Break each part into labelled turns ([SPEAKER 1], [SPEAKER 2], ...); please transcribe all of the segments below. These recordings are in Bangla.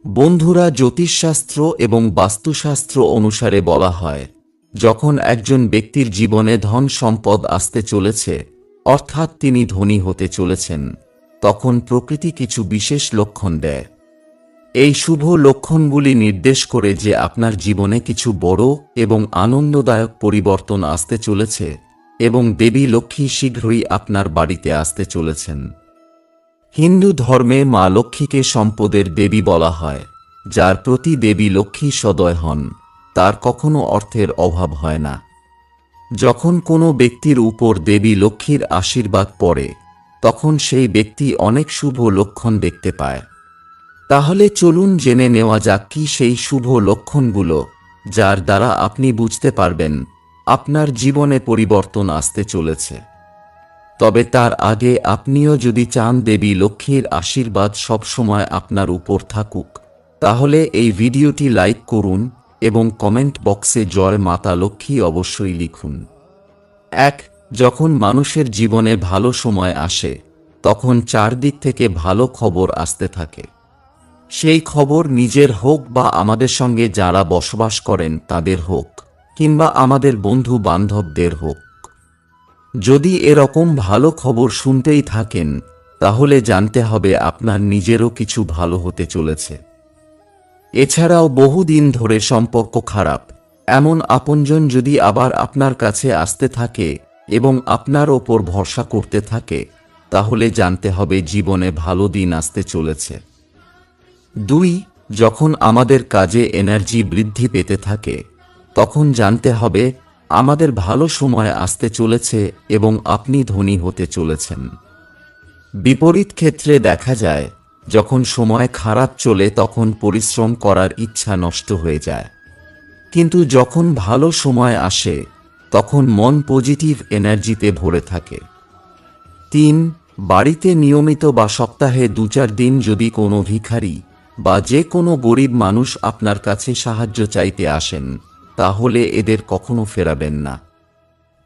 [SPEAKER 1] বন্ধুরা, জ্যোতিষশাস্ত্র এবং বাস্তুশাস্ত্র অনুসারে বলা হয়, যখন একজন ব্যক্তির জীবনে ধন সম্পদ আসতে চলেছে, অর্থাৎ তিনি ধনী হতে চলেছেন, তখন প্রকৃতি কিছু বিশেষ লক্ষণ দেয়। এই শুভ লক্ষণগুলি নির্দেশ করে যে আপনার জীবনে কিছু বড় এবং আনন্দদায়ক পরিবর্তন আসতে চলেছে এবং দেবী লক্ষ্মী শীঘ্রই আপনার বাড়িতে আসতে চলেছেন। হিন্দু ধর্মে মা লক্ষ্মীকে সম্পদের দেবী বলা হয়। যার প্রতি দেবী লক্ষ্মী সদয় হন, তার কখনো অর্থের অভাব হয় না। যখন কোনো ব্যক্তির উপর দেবী লক্ষ্মীর আশীর্বাদ পড়ে, তখন সেই ব্যক্তি অনেক শুভ লক্ষণ দেখতে পায়। তাহলে চলুন জেনে নেওয়া যাক কি সেই শুভ লক্ষণগুলো, যার দ্বারা আপনি বুঝতে পারবেন আপনার জীবনে পরিবর্তন আসতে চলেছে। তবে তার আগে আপনিও যদি চান দেবী লক্ষ্মীর আশীর্বাদ সবসময় আপনার উপর থাকুক, তাহলে এই ভিডিওটি লাইক করুন এবং কমেন্ট বক্সে জয় মাতা লক্ষ্মী অবশ্যই লিখুন। 1. যখন মানুষের জীবনে ভালো সময় আসে, তখন চারদিক থেকে ভালো খবর আসতে থাকে। সেই খবর নিজের হোক বা আমাদের সঙ্গে যারা বসবাস করেন তাদের হোক, কিংবা আমাদের বন্ধু বান্ধবদের হোক। যদি এরকম ভালো খবর শুনতেই থাকেন, তাহলে জানতে হবে আপনার নিজেরও কিছু ভালো হতে চলেছে। এছাড়াও বহুদিন ধরে সম্পর্ক খারাপ এমন আপনজন যদি আবার আপনার কাছে আসতে থাকে এবং আপনার ওপর ভরসা করতে থাকে, তাহলে জানতে হবে জীবনে ভালো দিন আসতে চলেছে। 2. যখন আমাদের কাজে এনার্জি বৃদ্ধি পেতে থাকে, তখন জানতে হবে আমাদের ভালো সময় আসতে চলেছে এবং আপনি ধনী হতে চলেছেন। বিপরীত ক্ষেত্রে দেখা যায়, যখন সময় খারাপ চলে তখন পরিশ্রম করার ইচ্ছা নষ্ট হয়ে যায়, কিন্তু যখন ভালো সময় আসে তখন মন পজিটিভ এনার্জিতে ভরে থাকে। 3. বাড়িতে নিয়মিত বা সপ্তাহে 2-4 দিন যদি কোনো ভিখারি বা যে কোনো গরিব মানুষ আপনার কাছে সাহায্য চাইতে আসেন, তাহলে এদের কখনো ফেরাবেন না।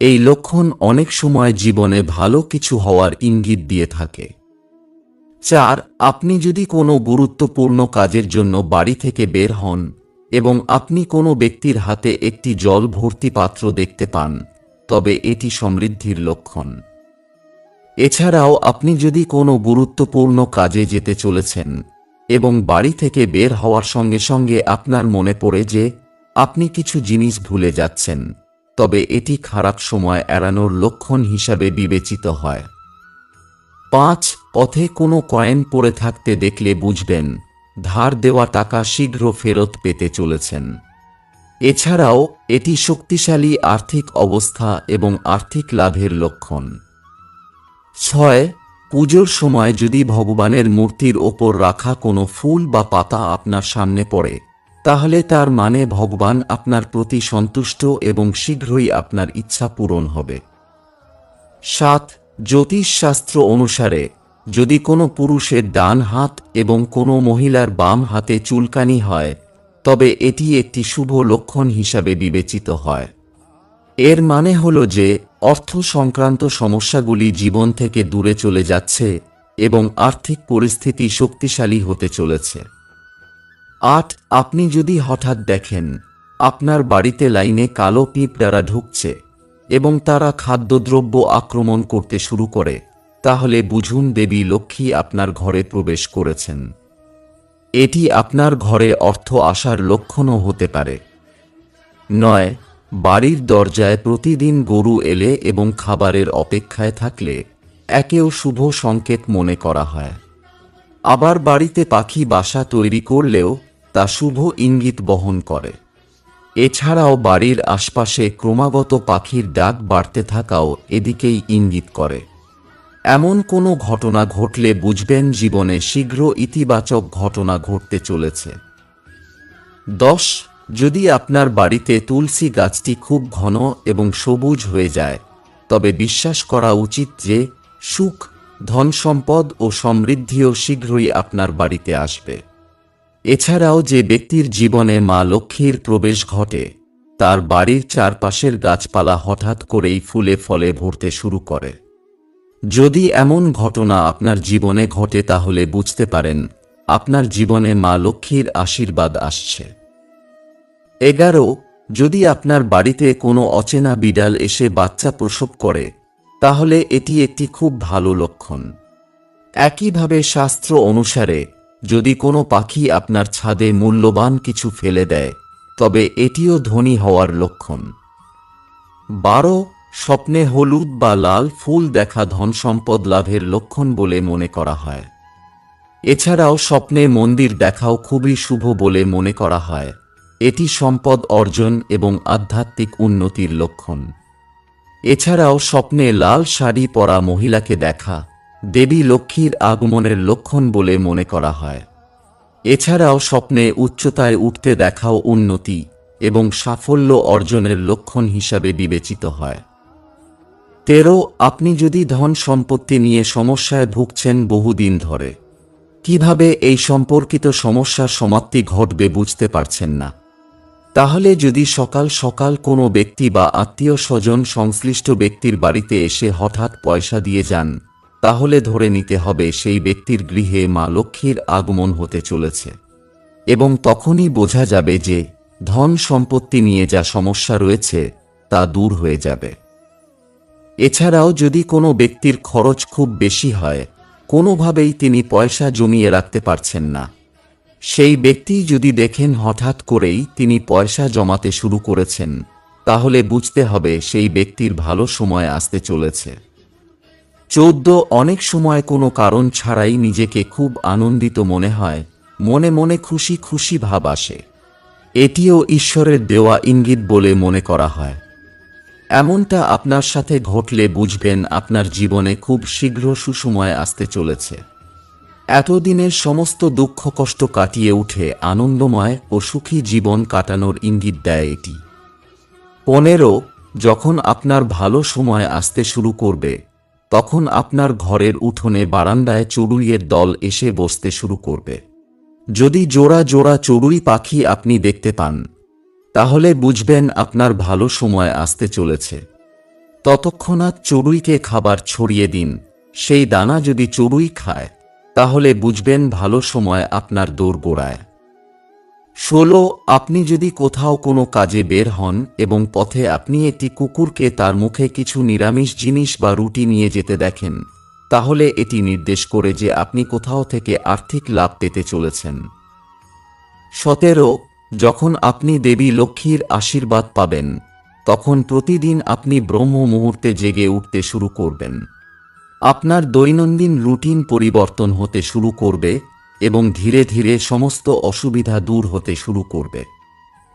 [SPEAKER 1] এই লক্ষণ অনেক সময় জীবনে ভালো কিছু হওয়ার ইঙ্গিত দিয়ে থাকে। 4. আপনি যদি কোনো গুরুত্বপূর্ণ কাজের জন্য বাড়ি থেকে বের হন এবং আপনি কোনো ব্যক্তির হাতে একটি জল ভর্তি পাত্র দেখতে পান, তবে এটি সমৃদ্ধির লক্ষণ। এছাড়াও আপনি যদি কোনো গুরুত্বপূর্ণ কাজে যেতে চলেছেন এবং বাড়ি থেকে বের হওয়ার সঙ্গে সঙ্গে আপনার মনে পড়ে যে আপনি কিছু জিনিস ভুলে যাচ্ছেন, তবে এটি খারাপ সময় এড়ানোর লক্ষণ হিসাবে বিবেচিত হয়। 5. পথে কোনো কয়েন পড়ে থাকতে দেখলে বুঝবেন ধার দেওয়া টাকা শীঘ্র ফেরত পেতে চলেছেন। এছাড়াও এটি শক্তিশালী আর্থিক অবস্থা এবং আর্থিক লাভের লক্ষণ। 6. পুজোর সময় যদি ভগবানের মূর্তির ওপর রাখা কোনো ফুল বা পাতা আপনার সামনে পড়ে, তাহলে তার মানে ভগবান আপনার প্রতি সন্তুষ্ট এবং শীঘ্রই আপনার ইচ্ছা পূরণ হবে। 7. জ্যোতিষশাস্ত্র অনুসারে যদি কোনো পুরুষের ডান হাত এবং কোনো মহিলার বাম হাতে চুলকানি হয়, তবে এটি একটি শুভ লক্ষণ হিসাবে বিবেচিত হয়। এর মানে হল যে অর্থ সংক্রান্ত সমস্যাগুলি জীবন থেকে দূরে চলে যাচ্ছে এবং আর্থিক পরিস্থিতি শক্তিশালী হতে চলেছে। 8. আপনি যদি হঠাৎ দেখেন আপনার বাড়িতে লাইনে কালো পিঁপড়ারা ঢুকছে এবং তারা খাদ্যদ্রব্য আক্রমণ করতে শুরু করে, তাহলে বুঝুন দেবী লক্ষ্মী আপনার ঘরে প্রবেশ করেছেন। এটি আপনার ঘরে অর্থ আসার লক্ষণও হতে পারে। 9. বাড়ির দরজায় প্রতিদিন গরু এলে এবং খাবারের অপেক্ষায় থাকলে একেও শুভ সংকেত মনে করা হয়। আবার বাড়িতে পাখি বাসা তৈরি করলেও তা শুভ ইঙ্গিত বহন করে। এছাড়াও বাড়ির আশপাশে ক্রমাগত পাখির ডাক বাড়তে থাকাও এদিকেই ইঙ্গিত করে। এমন কোনো ঘটনা ঘটলে বুঝবেন জীবনে শীঘ্র ইতিবাচক ঘটনা ঘটতে চলেছে। 10. যদি আপনার বাড়িতে তুলসী গাছটি খুব ঘন এবং সবুজ হয়ে যায়, তবে বিশ্বাস করা উচিত যে সুখ, ধন সম্পদ ও সমৃদ্ধিও শীঘ্রই আপনার বাড়িতে আসবে। এছাড়াও যে ব্যক্তির জীবনে মা লক্ষ্মীর প্রবেশ ঘটে, তার বাড়ির চারপাশের গাছপালা হঠাৎ করেই ফুলে ফলে ভরতে শুরু করে। যদি এমন ঘটনা আপনার জীবনে ঘটে, তাহলে বুঝতে পারেন আপনার জীবনে মা লক্ষ্মীর আশীর্বাদ আসছে। 11 যদি আপনার বাড়িতে কোনো অচেনা বিড়াল এসে বাচ্চা প্রসব করে, তাহলে এটি একটি খুব ভালো লক্ষণ। একইভাবে শাস্ত্র অনুসারে যদি কোনো পাখি আপনার ছাদে মূল্যবান কিছু ফেলে দেয়, তবে এটিও ধনী হওয়ার লক্ষণ। 12 স্বপ্নে হলুদ বা লাল ফুল দেখা ধন সম্পদ লাভের লক্ষণ বলে মনে করা হয়। এছাড়াও স্বপ্নে মন্দির দেখাও খুবই শুভ বলে মনে করা হয়। এটি সম্পদ অর্জন এবং আধ্যাত্মিক উন্নতির লক্ষণ। এছাড়াও স্বপ্নে লাল শাড়ি পরা মহিলাকে দেখা দেবী লক্ষ্মীর আগমনের লক্ষণ বলে মনে করা হয়। এছাড়াও স্বপ্নে উচ্চতায় উঠতে দেখাও উন্নতি এবং সাফল্য অর্জনের লক্ষণ হিসাবে বিবেচিত হয়। 13 আপনি যদি ধন সম্পত্তি নিয়ে সমস্যায় ভুগছেন বহুদিন ধরে, কিভাবে এই সম্পর্কিত সমস্যার সমাপ্তি ঘটবে বুঝতে পারছেন না, তাহলে যদি সকাল সকাল কোনো ব্যক্তি বা আত্মীয় স্বজন সংশ্লিষ্ট ব্যক্তির বাড়িতে এসে হঠাৎ পয়সা দিয়ে যান, তাহলে ধরে নিতে হবে সেই ব্যক্তির গৃহে মা লক্ষ্মীর আগমন হতে চলেছে, এবং তখনই বোঝা যাবে যে ধন সম্পত্তি নিয়ে যা সমস্যা রয়েছে তা দূর হয়ে যাবে। এছাড়াও যদি কোনো ব্যক্তির খরচ খুব বেশি হয়, কোনোভাবেই তিনি পয়সা জমিয়ে রাখতে পারছেন না, সেই ব্যক্তি যদি দেখেন হঠাৎ করেই তিনি পয়সা জমাতে শুরু করেছেন, তাহলে বুঝতে হবে সেই ব্যক্তির ভালো সময় আসতে চলেছে। 14 অনেক সময় কোনো কারণ ছাড়াই নিজেকে খুব আনন্দিত মনে হয়, মনে মনে খুশি খুশি ভাব আসে। এটিও ঈশ্বরের দেওয়া ইঙ্গিত বলে মনে করা হয়। এমনটা আপনার সাথে ঘটলে বুঝবেন আপনার জীবনে খুব শীঘ্র সুসময় আসতে চলেছে। এতদিনের সমস্ত দুঃখ কষ্ট কাটিয়ে উঠে আনন্দময় ও সুখী জীবন কাটানোর ইঙ্গিত দেয় এটি। 15 যখন আপনার ভালো সময় আসতে শুরু করবে, তখন আপনার ঘরের উঠোনে বারান্দায় চড়ুইয়ের দল এসে বসতে শুরু করবে। যদি জোড়া জোড়া চড়ুই পাখি আপনি দেখতে পান, তাহলে বুঝবেন আপনার ভালো সময় আসতে চলেছে। ততক্ষণাৎ চড়ুইকে খাবার ছড়িয়ে দিন, সেই দানা যদি চড়ুই খায়, তাহলে বুঝবেন ভালো সময় আপনার দোরগোড়ায়। 16 আপনি যদি কোথাও কোনো কাজে বের হন এবং পথে আপনি একটি কুকুরকে তার মুখে কিছু নিরামিষ জিনিস বা রুটি নিয়ে যেতে দেখেন, তাহলে এটি নির্দেশ করে যে আপনি কোথাও থেকে আর্থিক লাভ পেতে চলেছেন। 17 যখন আপনি দেবী লক্ষ্মীর আশীর্বাদ পাবেন, তখন প্রতিদিন আপনি ব্রহ্ম মুহূর্তে জেগে উঠতে শুরু করবেন। আপনার দৈনন্দিন রুটিন পরিবর্তন হতে শুরু করবে এবং ধীরে ধীরে সমস্ত অসুবিধা দূর হতে শুরু করবে।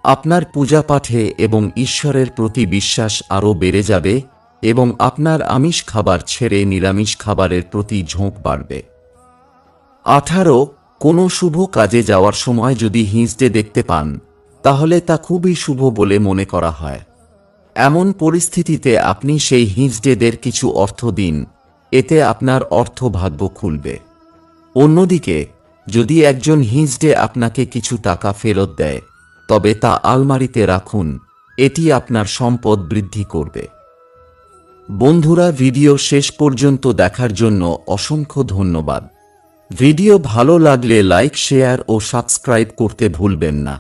[SPEAKER 1] আপনার পূজা পাঠে এবং ঈশ্বরের প্রতি বিশ্বাস আরও বেড়ে যাবে এবং আপনার আমিষ খাবার ছেড়ে নিরামিষ খাবারের প্রতি ঝোঁক বাড়বে। 18 কোনো শুভ কাজে যাওয়ার সময় যদি হিঁজড়ে দেখতে পান, তাহলে তা খুবই শুভ বলে মনে করা হয়। এমন পরিস্থিতিতে আপনি সেই হিঁজড়েদের কিছু অর্থ দিন, এতে আপনার অর্থভাগ্য খুলবে। অন্যদিকে যদি একজন হিঁজড়ে আপনাকে কিছু টাকা ফেরত দেয়, তবে তা আলমারিতে রাখুন, এটি আপনার সম্পদ বৃদ্ধি করবে। বন্ধুরা, ভিডিও শেষ পর্যন্ত দেখার জন্য অসংখ্য ধন্যবাদ। ভিডিও ভালো লাগলে লাইক, শেয়ার ও সাবস্ক্রাইব করতে ভুলবেন না।